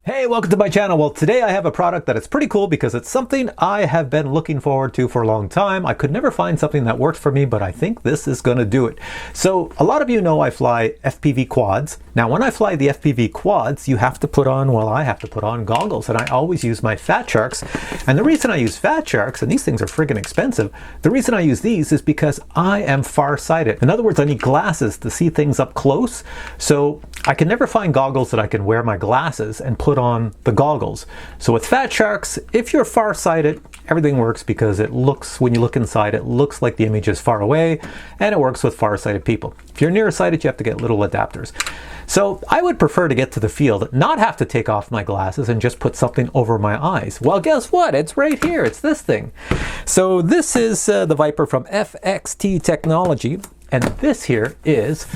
Hey, welcome to my channel. Well, today I have a product that is pretty cool because it's something I have been looking forward to for a long time. I could never find something that worked for me, but I think this is going to do it. So a lot of you know I fly FPV quads. Now, when I fly the FPV quads, you have to put on, well, I have to put on goggles, and I always use my Fat Sharks. And the reason I use Fat Sharks, and these things are friggin' expensive, the reason I use these is because I am farsighted. In other words, I need glasses to see things up close. So I can never find goggles that I can wear my glasses and put on the goggles. So with Fat Sharks, if you're farsighted, everything works because it looks, when you look inside, it looks like the image is far away, and it works with farsighted people. If you're nearsighted, you have to get little adapters. So I would prefer to get to the field, not have to take off my glasses and just put something over my eyes. Well, guess what? It's right here. It's this thing. So this is the Viper from FXT Technology, and this here is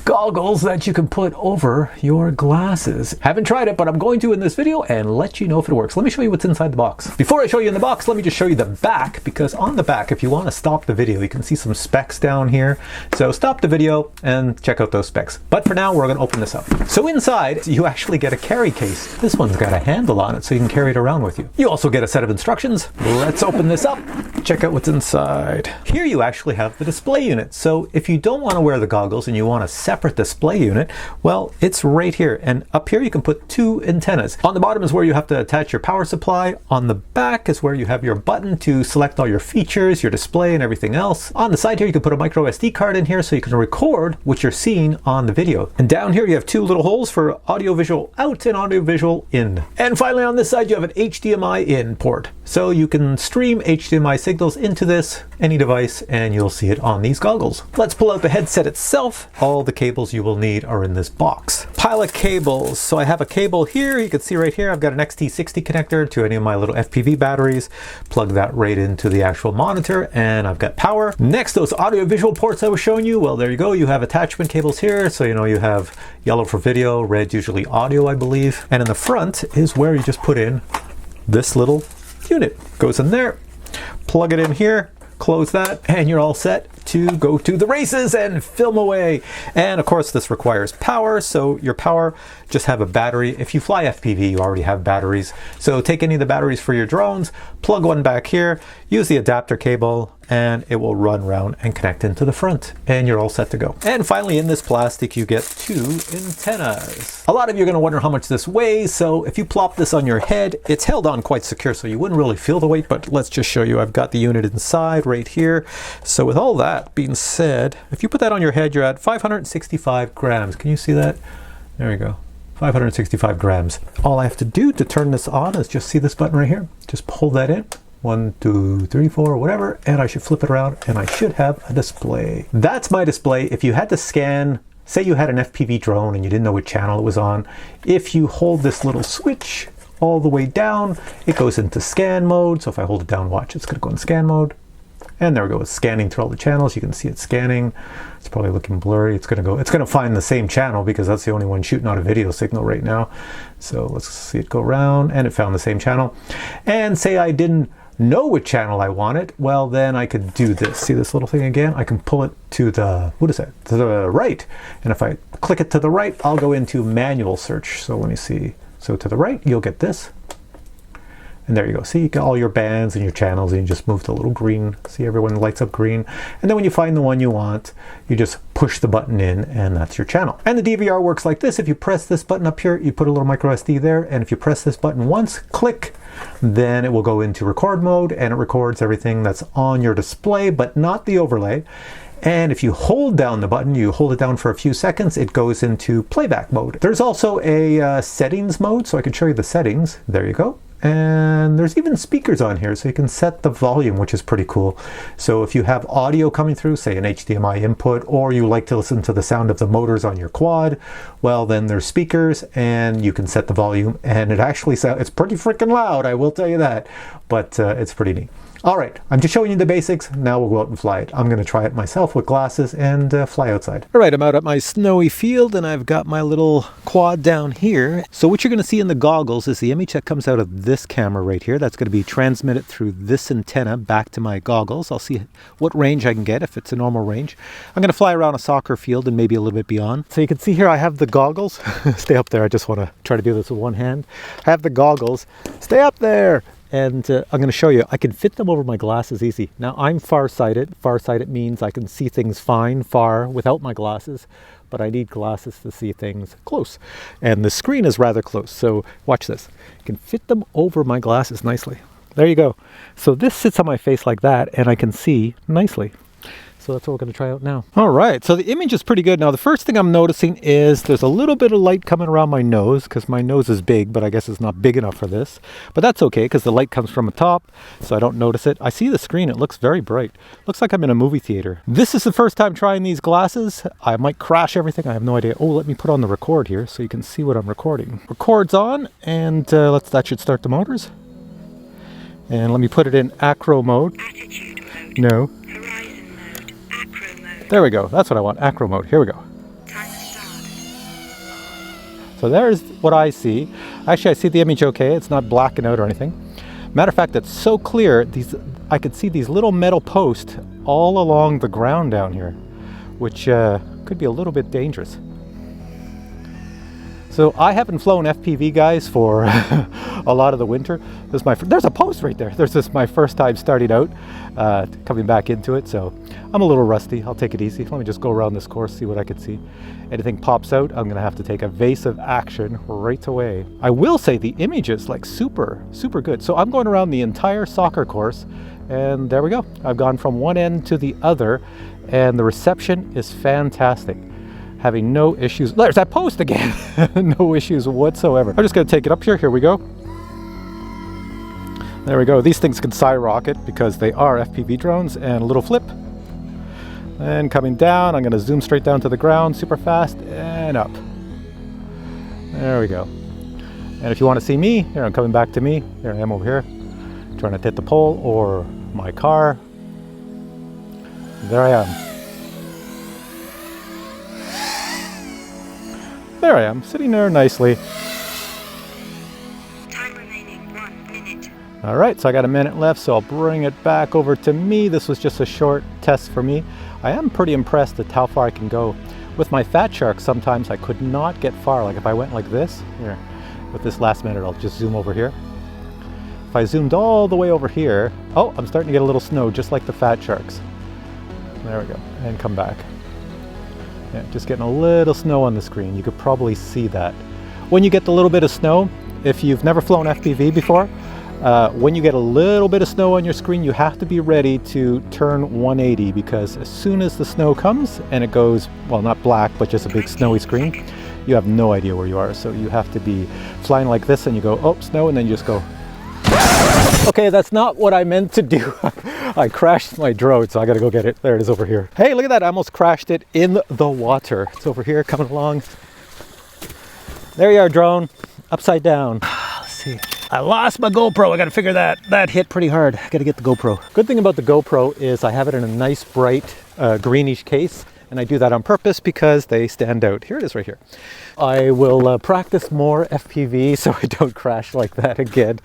goggles that you can put over your glasses. Haven't tried it, but I'm going to in this video and let you know if it works. Let me show you what's inside the box. Before I show you in the box, let me just show you the back, because on the back, if you want to stop the video, you can see some specs down here. So stop the video and check out those specs. But for now, we're going to open this up. So inside, you actually get a carry case. This one's got a handle on it, so you can carry it around with you. You also get a set of instructions. Let's open this up. Check out what's inside. Here you actually have the display unit. So if you don't want to wear the goggles and you want to separate display unit, well, it's right here, and up here you can put two antennas. On the bottom is where you have to attach your power supply. On the back is where you have your button to select all your features, your display, and everything else. On the side here you can put a micro SD card in here so you can record what you're seeing on the video. And down here you have two little holes for audio visual out and audio visual in. And finally on this side you have an HDMI in port, so you can stream HDMI signals into this any device and you'll see it on these goggles. Let's pull out the headset itself. All the cables you will need are in this box. Pile of cables. So I have a cable here. You can see right here I've got an XT60 connector to any of my little FPV batteries. Plug that right into the actual monitor, and I've got power. Next, those audio visual ports I was showing you, well, there you go. You have attachment cables here, so you know you have yellow for video, red usually audio, I believe. And in the front is where you just put in this little unit. Goes in there, plug it in here, close that, and you're all set to go to the races and film away. And of course this requires power, so your power, just have a battery. If you fly FPV, you already have batteries. So take any of the batteries for your drones, plug one back here, use the adapter cable, and it will run around and connect into the front, and you're all set to go. And finally, in this plastic, you get two antennas. A lot of you are gonna wonder how much this weighs, so if you plop this on your head, it's held on quite secure, so you wouldn't really feel the weight, but let's just show you. I've got the unit inside right here. So with all that being said, if you put that on your head, you're at 565 grams. Can you see that? There we go. 565 grams. All I have to do to turn this on is just see this button right here. Just pull that in. 1, 2, 3, 4, whatever, and I should flip it around and I should have a display. That's my display. If you had to scan, say you had an FPV drone and you didn't know what channel it was on, if you hold this little switch all the way down, it goes into scan mode. So if I hold it down, watch, it's gonna go in scan mode. And there we go, it's scanning through all the channels. You can see it scanning. It's probably looking blurry. It's gonna find the same channel because that's the only one shooting out a video signal right now. So let's see it go around, and it found the same channel. And say I didn't know what channel I wanted, well then I could do this. See this little thing again? I can pull it to the, what is that? To the right. And if I click it to the right, I'll go into manual search. So let me see. So to the right, you'll get this. And there you go. See, you got all your bands and your channels, and you just move the little green. See, everyone lights up green. And then when you find the one you want, you just push the button in, and that's your channel. And the DVR works like this. If you press this button up here, you put a little micro SD there, and if you press this button once, click, then it will go into record mode, and it records everything that's on your display, but not the overlay. And if you hold down the button, you hold it down for a few seconds, it goes into playback mode. There's also a settings mode, so I can show you the settings. There you go. And there's even speakers on here, so you can set the volume, which is pretty cool. So if you have audio coming through, say an HDMI input, or you like to listen to the sound of the motors on your quad, well then there's speakers and you can set the volume, and it actually sounds, it's pretty freaking loud, I will tell you that, but it's pretty neat. All right, I'm just showing you the basics. Now we'll go out and fly it. I'm going to try it myself with glasses and fly outside. All right, I'm out at my snowy field and I've got my little quad down here. So what you're going to see in the goggles is the image that comes out of this camera right here. That's going to be transmitted through this antenna back to my goggles. I'll see what range I can get if it's a normal range. I'm going to fly around a soccer field and maybe a little bit beyond. So you can see here I have the goggles. Stay up there. I just want to try to do this with one hand. I have the goggles. Stay up there. And I'm going to show you, I can fit them over my glasses easy. Now I'm farsighted. Farsighted means I can see things fine, far, without my glasses, but I need glasses to see things close. And the screen is rather close, so watch this. I can fit them over my glasses nicely. There you go. So this sits on my face like that, and I can see nicely. So that's what we're going to try out now. All right, so the image is pretty good. Now the first thing I'm noticing is there's a little bit of light coming around my nose because my nose is big, but I guess it's not big enough for this. But that's okay because the light comes from the top, so I don't notice it. I see the screen, it looks very bright. Looks like I'm in a movie theater. This is the first time trying these glasses. I might crash everything, I have no idea. Oh, let me put on the record here so you can see what I'm recording. Record's on, and that should start the motors. And let me put it in acro mode. Attitude mode. No. Horizon mode. Acro mode. There we go. That's what I want. Acro mode. Here we go. Timer start. So there's what I see. Actually, I see the image okay. It's not blacking out or anything. Matter of fact, it's so clear. I could see these little metal posts all along the ground down here, which could be a little bit dangerous. So I haven't flown FPV, guys, for a lot of the winter. There's a post right there. This is my first time starting out, coming back into it. So I'm a little rusty. I'll take it easy. Let me just go around this course, see what I can see. Anything pops out, I'm gonna have to take evasive action right away. I will say the image is like super, super good. So I'm going around the entire soccer course, and there we go. I've gone from one end to the other, and the reception is fantastic. Having no issues. There's that post again. No issues whatsoever. I'm just going to take it up here. Here we go. There we go. These things can skyrocket because they are FPV drones. And a little flip. And coming down, I'm going to zoom straight down to the ground super fast and up. There we go. And if you want to see me, here I'm coming back to me. Here I am over here, trying to hit the pole or my car. There I am. There I am, sitting there nicely. Time remaining 1 minute. All right, so I got a minute left, so I'll bring it back over to me. This was just a short test for me. I am pretty impressed at how far I can go. With my Fat Shark, sometimes I could not get far. Like if I went like this, here, with this last minute, I'll just zoom over here. If I zoomed all the way over here, oh, I'm starting to get a little snow, just like the Fat Sharks. There we go, and come back. Yeah, just getting a little snow on the screen. You could probably see that. When you get the little bit of snow, if you've never flown FPV before, when you get a little bit of snow on your screen, you have to be ready to turn 180 because as soon as the snow comes and it goes, well, not black, but just a big snowy screen, you have no idea where you are. So you have to be flying like this and you go, oh, snow, and then you just go. Okay, that's not what I meant to do. I crashed my drone, so I gotta go get it. There it is over here. Hey, look at that. I almost crashed it in the water. It's over here coming along. There you are, drone. Upside down. Let's see. I lost my GoPro. I gotta figure that hit pretty hard. I gotta get the GoPro. Good thing about the GoPro is I have it in a nice bright greenish case. And I do that on purpose because they stand out. Here it is right here. I will practice more FPV so I don't crash like that again.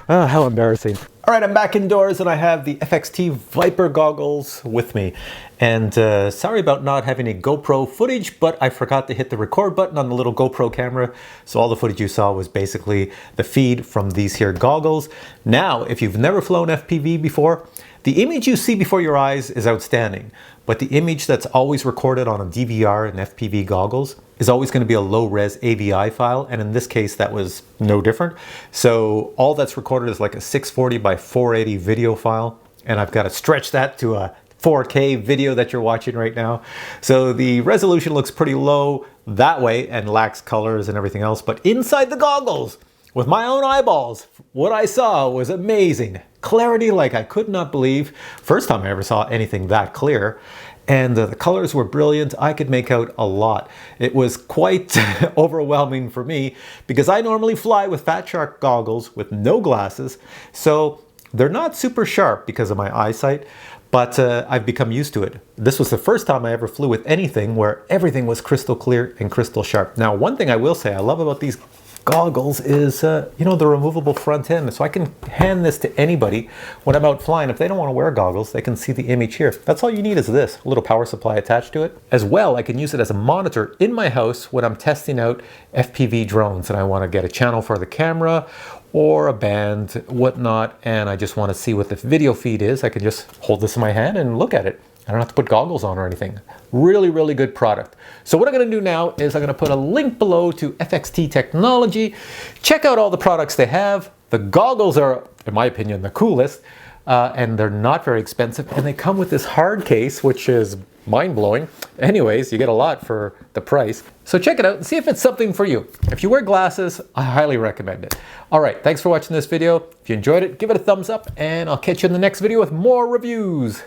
How embarrassing. All right, I'm back indoors and I have the FXT Viper Goggles with me. And sorry about not having a GoPro footage, but I forgot to hit the record button on the little GoPro camera. So all the footage you saw was basically the feed from these here goggles. Now, if you've never flown FPV before, the image you see before your eyes is outstanding, but the image that's always recorded on a DVR and FPV goggles is always going to be a low-res AVI file, and in this case that was no different. So all that's recorded is like a 640 by 480 video file, and I've got to stretch that to a 4K video that you're watching right now. So the resolution looks pretty low that way and lacks colors and everything else, but inside the goggles, with my own eyeballs, what I saw was amazing. Clarity like I could not believe. First time I ever saw anything that clear. And the colors were brilliant. I could make out a lot. It was quite overwhelming for me because I normally fly with Fat Shark goggles with no glasses. So They're not super sharp because of my eyesight, but I've become used to it. This was the first time I ever flew with anything where everything was crystal clear and crystal sharp. Now, one thing I will say I love about these goggles is, you know, the removable front end. So I can hand this to anybody when I'm out flying. If they don't want to wear goggles, they can see the image here. That's all you need is this, a little power supply attached to it. As well, I can use it as a monitor in my house when I'm testing out FPV drones and I want to get a channel for the camera or a band, whatnot, and I just want to see what the video feed is. I can just hold this in my hand and look at it. I don't have to put goggles on or anything. Really, really good product. So what I'm gonna do now is I'm gonna put a link below to FXT Technology. Check out all the products they have. The goggles are, in my opinion, the coolest, and they're not very expensive. And they come with this hard case, which is mind-blowing. Anyways, you get a lot for the price. So check it out and see if it's something for you. If you wear glasses, I highly recommend it. All right, thanks for watching this video. If you enjoyed it, give it a thumbs up, and I'll catch you in the next video with more reviews.